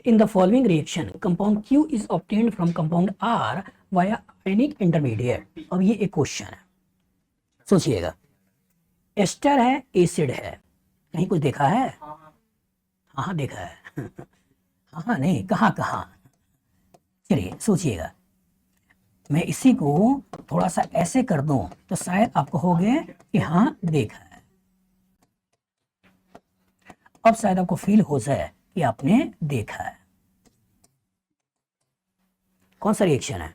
In the following reaction, compound Q is obtained from compound R via ionic intermediate. अब ये एक question है, सोचिएगा। एस्टर है, एसिड है, कहीं कुछ देखा है? हाँ देखा है। हाँ नहीं, कहाँ कहाँ? चलिए सोचिएगा, मैं इसी को थोड़ा सा ऐसे कर दूं तो शायद आप कहोगे कि हाँ देखा है। अब शायद आपको फील हो जाए कि आपने देखा है। कौन सा रिएक्शन है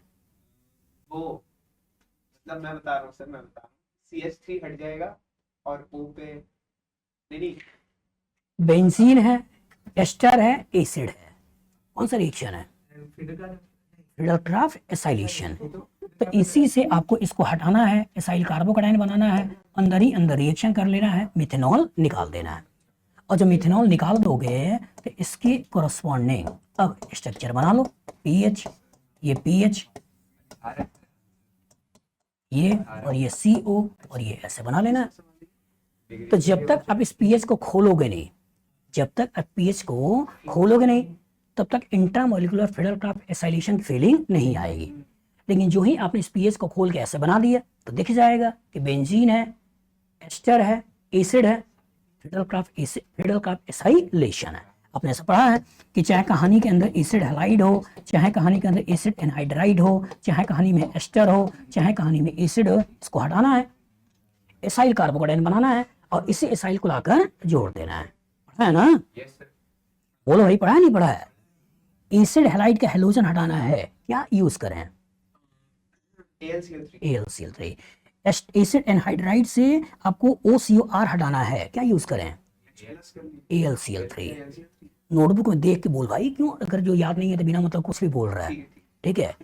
वो? मतलब मैं बता रहा हूँ सर, मैं बता रहा हूँ। CH3 हट जाएगा और O पे नहीं, बेंजीन है, एस्टर है, एसिड है। कौन सा रिएक्शन है? फिडलक्राफ्ट एसाइलेशन। तो इसी से आपको इसको हटाना है, एसाइल कार्बोकैटायन बनाना है, अंदर ही अंदर रिएक्शन कर लेना है, मिथेनॉल निकाल देना है। और जब मिथेनॉल निकाल दोगे तो इसके कोरस्पॉन्डिंग अब स्ट्रक्चर बना लो। पीएच, ये पीएच, ये और ये CO और ये ऐसे बना लेना है। तो जब तक आप इस पीएच को खोलोगे नहीं, जब तक आप पीएच को खोलोगे नहीं, तब तक इंट्रामोलिकुलर फिडलक्राफ्ट एसाइलेशन फीलिंग नहीं आएगी। लेकिन जो ही आपने इस पीएच को खोल के ऐसे बना दिया तो दिख जाएगा कि बेंजीन है, एस्टर है, एसिड है, फिडलक्राफ्ट एसाइलेशन है। आपने ऐसा पढ़ा है कि चाहे कहानी के अंदर एसिड हैलाइड हो, चाहे कहानी के अंदर एसिड एनहाइड्राइड हो, चाहे कहानी में एस्टर हो, चाहे कहानी में एसिड हो, इसको हटाना है, एसाइल कार्बोकैटायन बनाना है और इसी एसाइल को लाकर जोड़ देना है। पढ़ा है ना? बोलो भाई, पढ़ा है नहीं पढ़ा है? एसिड हैलाइड का हेलोजन हटाना है, क्या यूज करें? AlCl3। एसिड एनहाइड्राइड से आपको OCOR हटाना है, क्या यूज करें? AlCl3। नोटबुक में देख के बोल भाई, क्यों अगर जो याद नहीं है तो बिना मतलब कुछ भी बोल रहा है, ठीक है।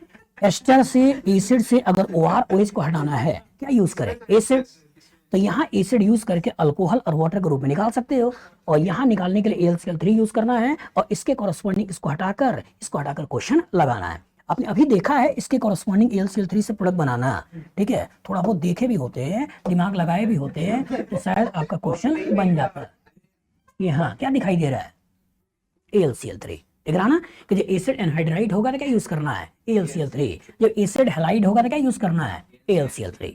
एस्टर से, एसिड से अगर OR-OH को हटाना है, क्या यूज करें? एसिड। तो यहाँ एसिड यूज करके अल्कोहल और वाटर के रूप में निकाल सकते हो, और यहाँ निकालने के लिए AlCl3 यूज करना है और इसके कॉरस्पॉन्डिंग इसको हटाकर क्वेश्चन लगाना है। आपने अभी देखा है इसके कॉरस्पॉन्डिंग AlCl3 से प्रोडक्ट बनाना, ठीक है। थोड़ा बहुत देखे भी होते हैं, दिमाग लगाए भी होते हैं, तो शायद आपका क्वेश्चन बन जाता है। ये हाँ, क्या दिखाई दे रहा है? AlCl3 दिख रहा ना कि जब एसिड एनहाइड्राइड होगा तो क्या यूज करना है? AlCl3। जब एसिड हैलाइड होगा तो क्या यूज करना है? AlCl3।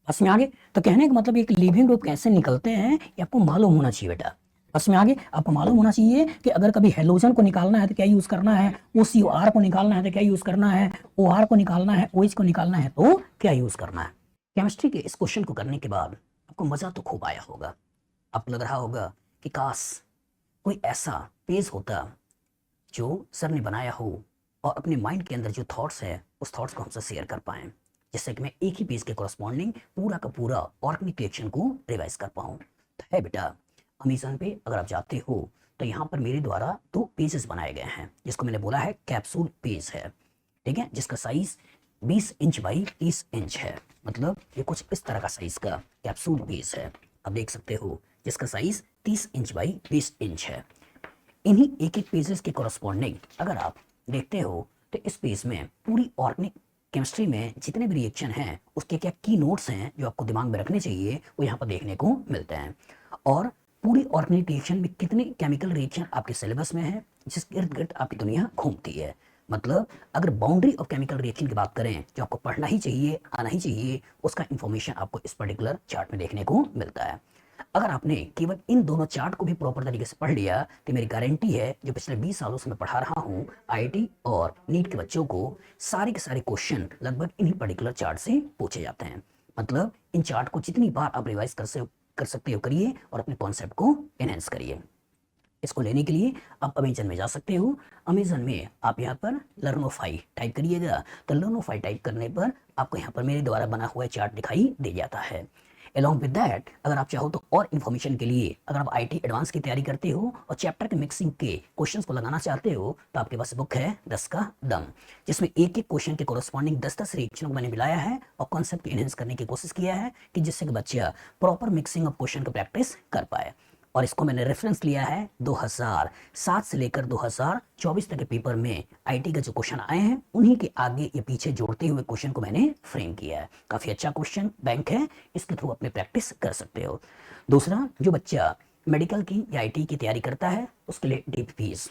बस में आगे। तो कहने का मतलब एक लिविंग ग्रुप कैसे निकलते हैं ये आपको मालूम होना चाहिए बेटा। बस में आगे आपको मालूम होना चाहिए कि अगर कभी हेलोजन को निकालना है तो क्या यूज करना है, OCOR को निकालना है तो क्या यूज करना है, OR को निकालना है, OH को निकालना है तो क्या यूज करना है। केमिस्ट्री के इस क्वेश्चन को करने के बाद आपको मजा तो खूब आया होगा। आपको लग रहा होगा कि काश कोई ऐसा पेज होता जो सर ने बनाया हो और अपने माइंड के अंदर जो थॉट्स है उस थॉट्स को हमसे शेयर कर पाएं, जिससे कि मैं एक ही पेज के कॉरस्पॉन्डिंग पूरा का पूरा ऑर्गेनिक रिएक्शन को रिवाइज कर पाऊँ। तो है बेटा, अमेज़न पे अगर आप जाते हो तो यहाँ पर मेरे द्वारा 2 पेजेस बनाए गए हैं, जिसको मैंने बोला है कैप्सूल पेज है, ठीक है, जिसका साइज 20 इंच बाई 30 इंच है। मतलब ये कुछ इस तरह का साइज का कैप्सूल पेज है, आप देख सकते हो, जिसका साइज 30 इंच बाई 20 इंच है। इन्हीं एक एक पेजेस के कॉरस्पॉन्डिंग अगर आप देखते हो तो इस पेज में पूरी ऑर्गेनिक केमिस्ट्री में जितने भी रिएक्शन हैं उसके क्या की नोट्स हैं जो आपको दिमाग में रखने चाहिए, वो यहाँ पर देखने को मिलते हैं। और पूरी ऑर्गेनिक रिएक्शन में कितने केमिकल रिएक्शन आपके सिलेबस में है, जिसके इर्द गिर्द आपकी दुनिया घूमती है। मतलब अगर बाउंड्री ऑफ केमिकल रिएक्शन की बात करें, जो आपको पढ़ना ही चाहिए, आना ही चाहिए, उसका इंफॉर्मेशन आपको इस पर्टिकुलर चार्ट में देखने को मिलता है। अगर आपने केवल इन दोनों चार्ट को भी प्रॉपर तरीके से पढ़ लिया तो मेरी गारंटी है, जो पिछले 20 सालों से मैं पढ़ा रहा हूँ IIT और नीट के बच्चों को, सारे के सारे क्वेश्चन लगभग इन्हीं पर्टिकुलर चार्ट से पूछे जाते हैं। मतलब इन चार्ट को जितनी बार आप रिवाइज कर सकते हो करिए और अपने कॉन्सेप्ट को एनहेंस करिए। इसको लेने के लिए आप अमेजन में जा सकते हो। अमेजन में आप यहाँ पर लर्नोफाई टाइप करिएगा, तो लर्नोफाई टाइप करने पर आपको यहाँ पर मेरे द्वारा बना हुआ चार्ट दिखाई दे जाता है। अलॉन्ग विद दैट, अगर आप चाहो तो और इन्फॉर्मेशन के लिए, अगर आप IIT एडवांस की तैयारी करते हो और चैप्टर के मिक्सिंग के क्वेश्चंस को लगाना चाहते हो, तो आपके पास बुक है 10 का दम, जिसमें एक एक क्वेश्चन के कॉरस्पॉन्डिंग 10-10 रिएक्शनों को मैंने मिलाया है और कॉन्सेप्ट एनहेंस करने की कोशिश किया है कि जिससे कि बच्चा प्रॉपर मिक्सिंग ऑफ क्वेश्चन का प्रैक्टिस कर पाए। और इसको मैंने रेफरेंस लिया है 2007 से लेकर 2024 तक के पेपर में IIT के जो क्वेश्चन आए हैं उन्हीं के आगे या पीछे जोड़ते हुए क्वेश्चन को मैंने फ्रेम किया है। काफ़ी अच्छा क्वेश्चन बैंक है, इसके थ्रू अपने प्रैक्टिस कर सकते हो। दूसरा, जो बच्चा मेडिकल की या IIT की तैयारी करता है उसके लिए डीप फीस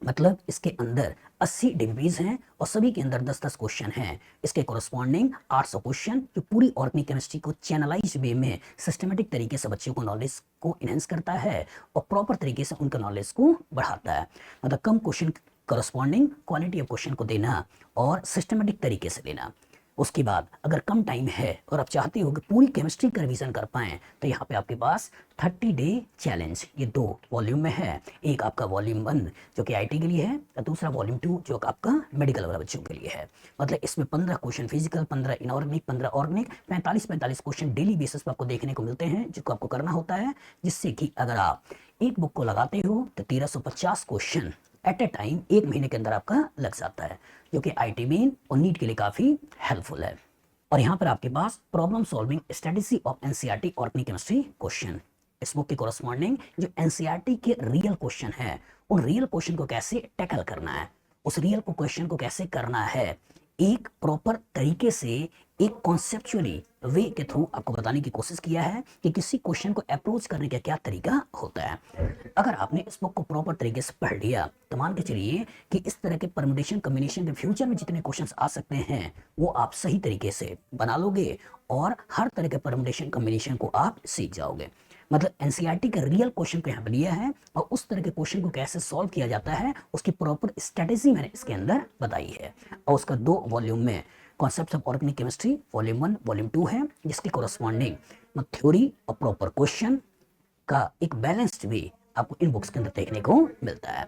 मतलब इसके अंदर 80 डिग्रीज हैं और सभी के अंदर 10-10 क्वेश्चन हैं। इसके कोरस्पॉन्डिंग 800 क्वेश्चन जो पूरी ऑर्गेनिक केमिस्ट्री को चैनलाइज वे में सिस्टमेटिक तरीके से बच्चों को नॉलेज को इनहेंस करता है और प्रॉपर तरीके से उनका नॉलेज को बढ़ाता है। मतलब कम question corresponding quality of question को देना और सिस्टमेटिक तरीके से लेना। उसके बाद अगर कम टाइम है और आप चाहते हो कि पूरी केमिस्ट्री का रिवीजन कर पाएं तो यहाँ पे आपके पास 30 डे चैलेंज ये 2 वॉल्यूम में है। एक आपका वॉल्यूम 1 जो कि आईटी के लिए है और दूसरा वॉल्यूम 2 जो आपका मेडिकल वाला बच्चों के लिए है। मतलब इसमें 15 question physical, 15 inorganic, 15 organic, 45 question daily basis पर आपको देखने को मिलते हैं जिसको आपको करना होता है, जिससे कि अगर आप एक बुक को लगाते हो तो 1350 क्वेश्चन एट ए टाइम 1 महीने के अंदर आपका लग जाता है, जो कि आईटी मेन और नीट के लिए काफी हेल्पफुल है। और यहाँ पर आपके पास problem solving strategy of NCERT organic chemistry question, इस बुक के कोरस्पॉन्डिंग जो एनसीईआरटी के रियल क्वेश्चन है उन रियल क्वेश्चन को कैसे टैकल करना है, उस रियल को क्वेश्चन को कैसे करना है एक प्रॉपर तरीके से, एक कॉन्सेप्चुअली वे के थ्रू आपको बताने की कोशिश किया है कि किसी क्वेश्चन को अप्रोच करने का क्या तरीका होता है। अगर आपने इस बुक को प्रॉपर तरीके से पढ़ लिया तो मान के चलिए कि इस तरह के परमुटेशन कॉम्बिनेशन के फ्यूचर में जितने क्वेश्चंस आ सकते हैं वो आप सही तरीके से बना लोगे और हर तरह के परमुटेशन कॉम्बिनेशन को आप सीख जाओगे। मतलब एनसीईआरटी का रियल क्वेश्चन को यहाँ पर लिया है और उस तरह के क्वेश्चन को कैसे सॉल्व किया जाता है उसकी प्रॉपर स्ट्रेटेजी मैंने इसके अंदर बताई है। और उसका 2 वॉल्यूम में concepts of organic chemistry volume 1 volume 2 है, जिसके कोरस्पॉन्डिंग थ्योरी और प्रॉपर क्वेश्चन का एक बैलेंस्ड वे आपको इन बुक्स के अंदर देखने को मिलता है।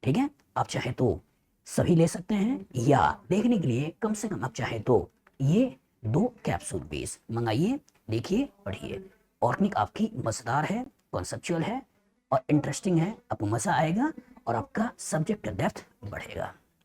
ठीक है, आप चाहे तो सभी ले सकते हैं या देखने के लिए कम से कम आप चाहे तो ये 2 कैप्सूल बेस मंगाइए, देखिए, पढ़िए। ऑर्गेनिक आपकी मजेदार है, कॉन्सेप्चुअल है और इंटरेस्टिंग है, आपको मजा आएगा और आपका सब्जेक्ट का डेप्थ बढ़ेगा।